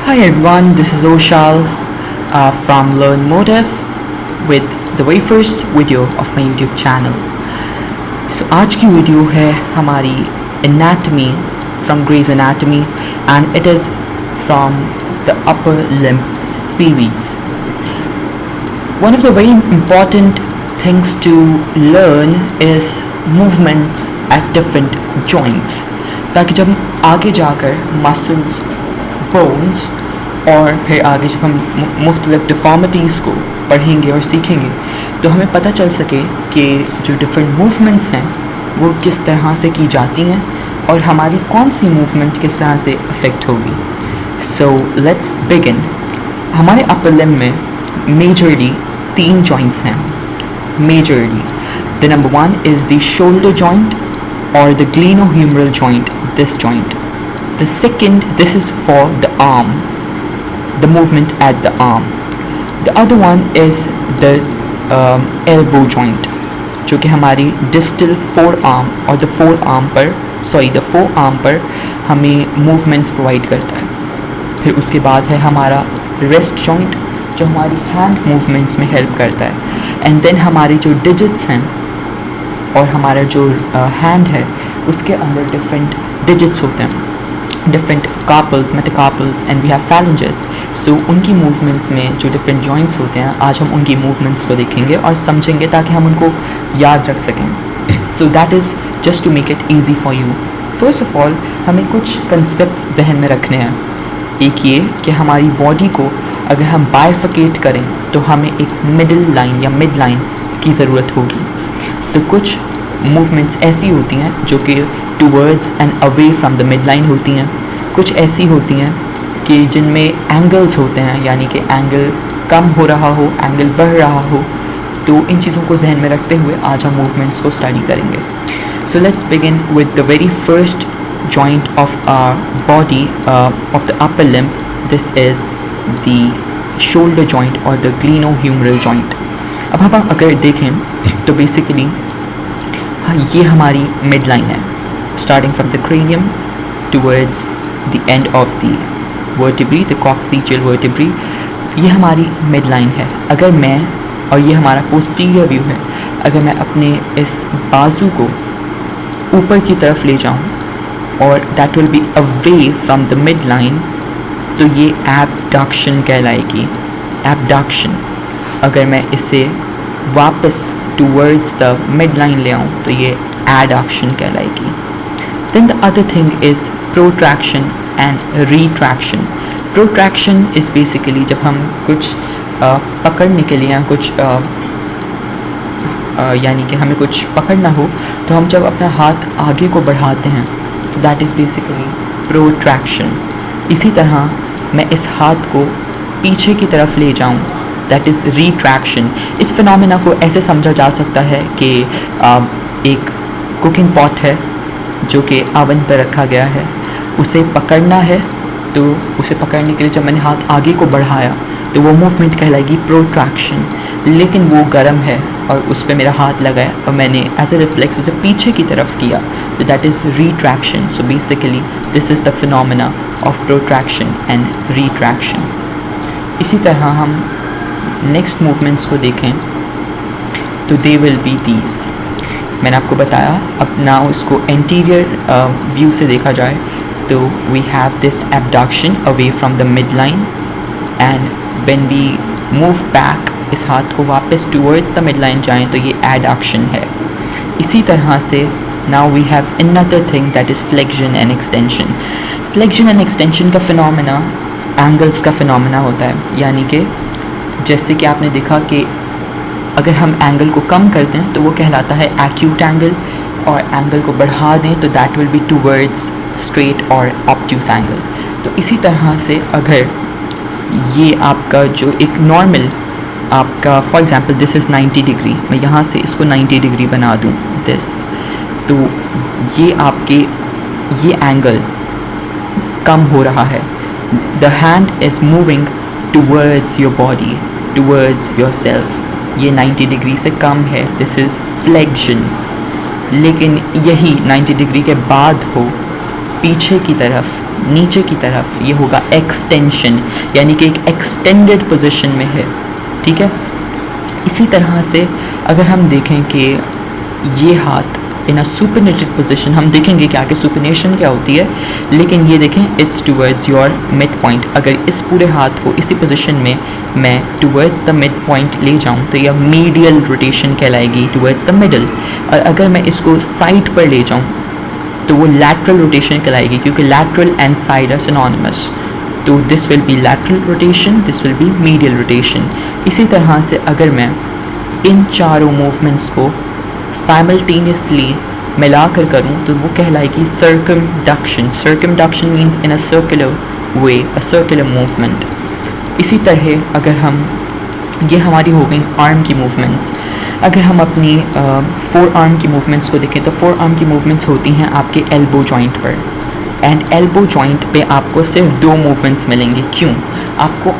Hi everyone, this is Oshal from Learn Motive with the very first video of my YouTube channel. So आज की video है हमारी anatomy from Grey's Anatomy and it is from the upper limb series. One of the very important things to learn is movements at different joints ताकि जब आगे जाकर muscles bones और फिर आगे जब हम मुख्तलिफ डिफॉर्मिटीज़ को पढ़ेंगे और सीखेंगे तो हमें पता चल सके कि जो डिफरेंट मूवमेंट्स हैं वो किस तरह से की जाती हैं और हमारी कौन सी मूवमेंट किस तरह से अफेक्ट होगी. So let's begin. हमारे अपर लिम्ब में मेजरली 3 जॉइंट्स हैं. Majorly the number 1 is the shoulder joint और the glenohumeral joint, this joint. The second, this is for the arm, the movement at the arm. The other one is the elbow joint, जो कि हमारी distal forearm और the forearm पर हमें movements provide करता है. फिर उसके बाद है हमारा wrist joint जो हमारी hand movements में help करता है. And then हमारे जो digits हैं और हमारा जो hand है उसके अंदर different digits होते हैं, different carpals, metacarpals and we have phalanges. So उनकी movements में जो different joints होते हैं आज हम उनकी movements को देखेंगे और समझेंगे ताकि हम उनको याद रख सकें. So that is just to make it easy for you. First of all हमें कुछ concepts जहन में रखने हैं. एक ये कि हमारी body को अगर हम bifurcate करें तो हमें एक middle line या mid line की ज़रूरत होगी. तो कुछ मूवमेंट्स ऐसी होती हैं जो कि towards and away from the mid line होती हैं. कुछ ऐसी होती हैं कि जिनमें एंगल्स होते हैं, यानी कि एंगल कम हो रहा हो, एंगल बढ़ रहा हो. तो इन चीज़ों को जहन में रखते हुए आज हम मूवमेंट्स को स्टडी करेंगे. So let's begin with the very first joint of our body of the upper limb. This is the shoulder joint और द ग्लेनोह्यूमरल जॉइंट. अब हम अगर देखें तो बेसिकली ये हमारी मिड लाइन है, starting from the cranium towards the end of the vertebrae, the coccygeal vertebrae. ये हमारी मिड लाइन है. अगर मैं, और ये हमारा पोस्टीरियर व्यू है, अगर मैं अपने इस बाजू को ऊपर की तरफ ले जाऊं और that will be away from the mid line तो ये एबडक्शन कहलाएगी. एबडक्शन. अगर मैं इसे वापस towards the midline ले आऊँ तो ये adduction कहलाएगी. Then the other thing is protraction and retraction. Protraction is basically जब हम कुछ पकड़ने के लिए कुछ यानी कि हमें कुछ पकड़ना हो तो हम जब अपना हाथ आगे को बढ़ाते हैं तो that is basically protraction. इसी तरह मैं इस हाथ को पीछे की तरफ ले जाऊँ, दैट इज़ रिट्रैक्शन. इस फिनोमेना को ऐसे समझा जा सकता है कि एक कुकिंग पॉट है जो कि ओवन पर रखा गया है, उसे पकड़ना है तो उसे पकड़ने के लिए जब मैंने हाथ आगे को बढ़ाया तो वो मूवमेंट कहलाएगी प्रोट्रैक्शन. लेकिन वो गर्म है और उस पर मेरा हाथ लगा है और मैंने एज ए रिफ्लेक्स उसे पीछे की तरफ किया तो that is retraction. So basically this is the phenomena of protraction and retraction. इसी तरह हम नेक्स्ट मूवमेंट्स को देखें तो दे विल बी दीज. मैंने आपको बताया. अब ना उसको एंटीरियर व्यू से देखा जाए तो we have this abduction away from the mid line and when we move back, इस हाथ को वापस टूवर्ड्स द मिड लाइन जाएँ तो ये एडक्शन है. इसी तरह से now we have another thing that is flexion and extension. Flexion and extension का फिनोमेना एंगल्स का फिनोमेना होता है. यानी कि जैसे कि आपने देखा कि अगर हम एंगल को कम करते हैं तो वो कहलाता है एक्यूट एंगल, और एंगल को बढ़ा दें तो that will be towards straight और ऑब्ट्यूस एंगल. तो इसी तरह से अगर ये आपका जो एक नॉर्मल आपका, for example this is 90 degree, मैं यहाँ से इसको 90 डिग्री बना दूँ दिस, तो ये आपके ये एंगल कम हो रहा है. The hand is moving towards your body, towards yourself. ये 90 डिग्री से कम है, दिस इज़ फ्लेक्शन. लेकिन यही 90 डिग्री के बाद हो पीछे की तरफ नीचे की तरफ, ये होगा एक्सटेंशन, यानी कि एक एक्सटेंडेड पोजीशन में है, ठीक है। इसी तरह से अगर हम देखें कि ये हाथ इन अ सुपिनेटेड पोजीशन, हम देखेंगे कि आगे सुपिनेशन क्या होती है, लेकिन ये देखें it's towards your mid point. अगर इस पूरे हाथ को इसी पोजीशन में मैं टूवर्ड्स द मिड पॉइंट ले जाऊं तो यह मीडियल रोटेशन कहलाएगी, टूवर्ड्स द मिडल। और अगर मैं इसको साइड पर ले जाऊं तो वो लैटरल रोटेशन कहलाएगी, क्योंकि lateral and side are synonymous. तो this will be lateral rotation, this will be medial rotation. इसी तरह से अगर मैं इन चारों मूवमेंट्स को साइमल्टेनियसली मिलाकर करूं तो वो कहलाएगी circumduction. Circumduction means in a circular way, a circular movement. इसी तरह अगर हम, ये हमारी हो गई आर्म की मूवमेंट्स। अगर हम अपनी फोर आर्म की मूवमेंट्स को देखें तो फोर आर्म की मूवमेंट्स होती हैं आपके एल्बो जॉइंट पर, एंड एल्बो जॉइंट पे आपको सिर्फ दो मूवमेंट्स मिलेंगी। क्यों? आपको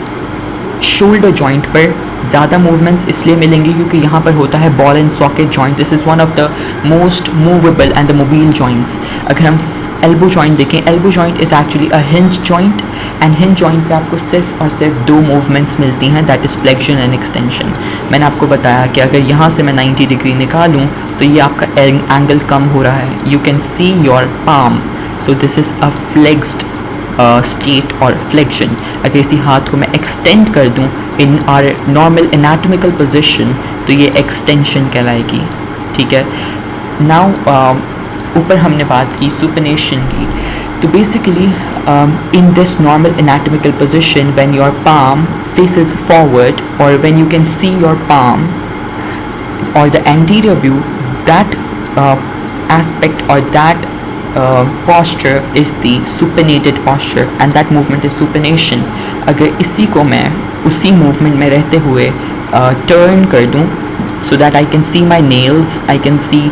शोल्डर जॉइंट पर ज़्यादा मूवमेंट्स इसलिए मिलेंगी क्योंकि यहाँ पर होता है ball and socket joint. This is one of the most movable and the mobile joints. अगर हम एल्बो जॉइंट देखें, elbow joint is actually a hinge joint, and hinge joint पे आपको सिर्फ और सिर्फ दो मूवमेंट्स मिलती हैं, that is flexion and extension. मैंने आपको बताया कि अगर यहाँ से मैं 90 डिग्री निकालूँ तो ये आपका एंगल कम हो रहा है। You can see your palm, so this is a flexed state और फ्लेक्शन। अगर इसी हाथ को मैं एक्सटेंड कर दूं इन आर नॉर्मल एनाटॉमिकल पोजीशन तो ये एक्सटेंशन कहलाएगी, ठीक है। नाउ ऊपर हमने बात की सुपिनेशन की, तो basically in this normal anatomical position when your palm faces forward और when you can see your palm or the anterior view, that aspect or that posture is the supinated posture and that movement is supination. अगर इसी को मैं उसी movement में रहते हुए turn कर दूँ so that I can see my nails, I can see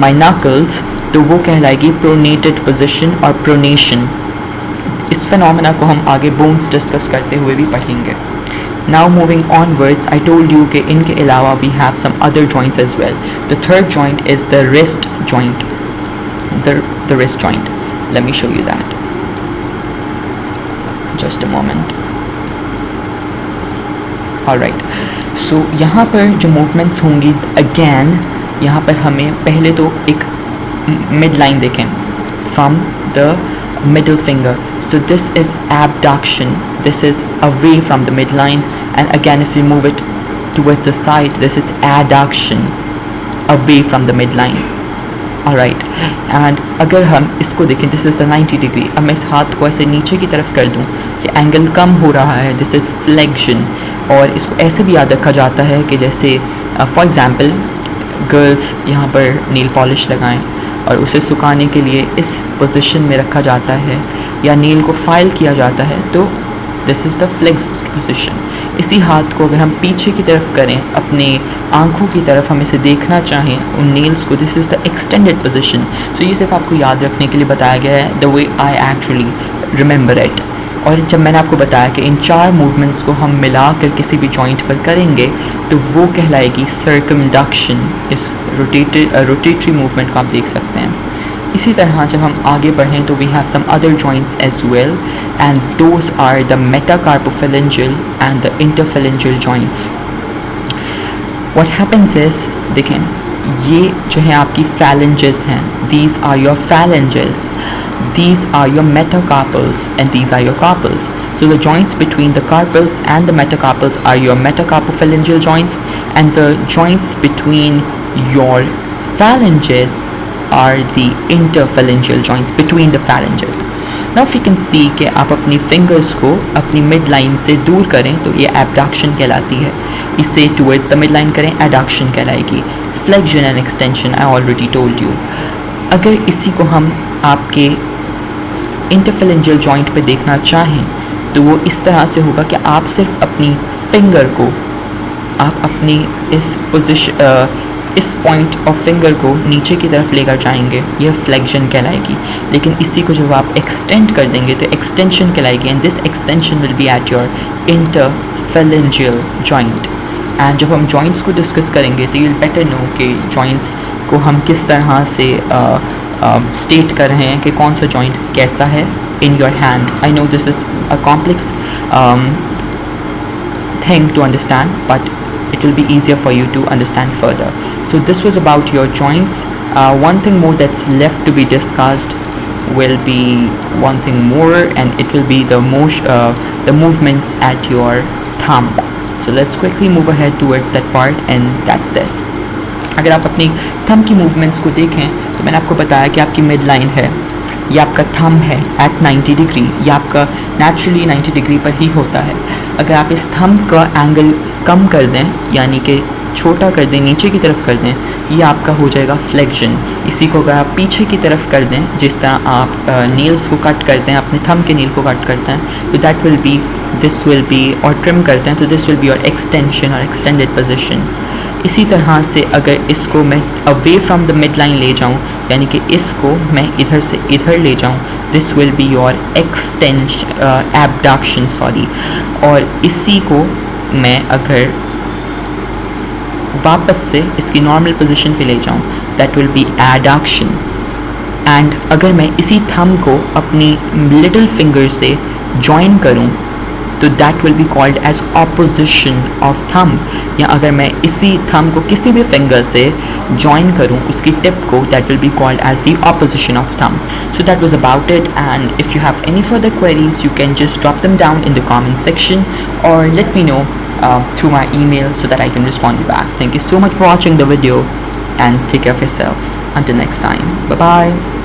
my knuckles, तो वो कहलाएगी pronated position और pronation. इस phenomena को हम आगे bones discuss करते हुए भी पढ़ेंगे. Now moving onwards, I told you कि इनके अलावा we have some other joints as well. The third joint is the wrist joint. The wrist joint. Let me show you that. Just a moment. Alright. So यहाँ पर जो movements होंगी again, यहाँ पर हमें पहले तो एक midline देखें from the middle finger. So this is abduction. This is away from the midline, and again if we move it towards the side, this is adduction, away from the midline. Alright, and अगर हम इसको देखें, this is the 90 degree. अब मैं इस हाथ को ऐसे नीचे की तरफ कर दूँ कि एंगल कम हो रहा है, this is flexion. और इसको ऐसे भी याद रखा जाता है कि जैसे फॉर एग्ज़ाम्पल गर्ल्स यहाँ पर नील पॉलिश लगाएं और उसे सुखाने के लिए इस पोजीशन में रखा जाता है या नील को फाइल किया जाता है, तो this is the flexed position. इसी हाथ को अगर हम पीछे की तरफ करें, अपने आँखों की तरफ हम इसे देखना चाहें उन नेल्स को, this is the extended position. So ये सिर्फ आपको याद रखने के लिए बताया गया है, the way I actually remember it. और जब मैंने आपको बताया कि इन चार मूवमेंट्स को हम मिलाकर किसी भी जॉइंट पर करेंगे तो वो कहलाएगी सर्कमडक्शन. इस रोटेटरी मूवमेंट को आप देख सकते हैं. इसी तरह जब हम आगे बढ़ें तो we have some other joints as well, and those are the metacarpophalangeal and the interphalangeal joints. What happens is, देखें ये जो है आपकी phalanges हैं, these are your phalanges, these are your metacarpals and these are your carpals. So the joints between the carpals and the metacarpals are your metacarpophalangeal joints, and the joints between your phalanges are the interphalangeal joints between the phalanges. Now if you can see कि आप अपनी fingers को अपनी mid line से दूर करें तो ये abduction कहलाती है, इसे towards the mid line करें adduction कहलाएगी. Flexion and extension I already told you. अगर इसी को हम आपके interphalangeal joint पे देखना चाहें तो वो इस तरह से होगा कि आप सिर्फ अपनी फिंगर को आप अपनी इस पोजीशन इस पॉइंट ऑफ फिंगर को नीचे की तरफ लेकर जाएंगे, यह फ्लेक्शन कहलाएगी. लेकिन इसी को जब आप एक्सटेंड कर देंगे तो एक्सटेंशन कहलाएगी, and this extension will be at your interphalangeal joint. And जब हम जॉइंट्स को डिस्कस करेंगे तो यू विल बेटर नो कि जॉइंट्स को हम किस तरह से स्टेट कर रहे हैं कि कौन सा जॉइंट कैसा है in your hand. I know this is a complex thing to understand, but it will be easier for you to understand further. So this was about your joints. One thing more that's left to be discussed will be one thing more, and it will be the movements at your thumb. So let's quickly move ahead towards that part, and that's this. अगर आप अपनी thumb की movements को देखें तो मैंने आपको बताया कि आपकी मिड लाइन है, ये आपका थंब है एट 90 डिग्री, ये आपका नेचुरली 90 डिग्री पर ही होता है. अगर आप इस थंब का एंगल कम कर दें, यानी कि छोटा कर दें, नीचे की तरफ कर दें, ये आपका हो जाएगा फ्लेक्शन. इसी को अगर आप पीछे की तरफ कर दें, जिस तरह आप नील्स को कट करते हैं, अपने थंब के नील को कट करते हैं, तो that will B, this will B, और ट्रिम करते हैं तो this will be your extension और एक्सटेंडेड पोजीशन. इसी तरह से अगर इसको मैं away from the mid line ले जाऊँ, यानी कि इसको मैं इधर से इधर ले जाऊँ, this will be your extension, abduction sorry. और इसी को मैं अगर वापस से इसकी नॉर्मल पोजीशन पे ले जाऊँ, that will B adduction. And अगर मैं इसी थंब को अपनी लिटिल फिंगर से जॉइन करूँ तो that will be called as opposition of thumb. या अगर मैं इसी थंब को किसी भी फिंगर से जॉइन करूँ, उसकी टिप को, that will be called as the opposition of thumb. So that was about it, and if you have any further queries you can just drop them down in the comment section or let me know through my email so that I can respond you back. Thank you so much for watching the video and take care of yourself. Until next time, bye bye.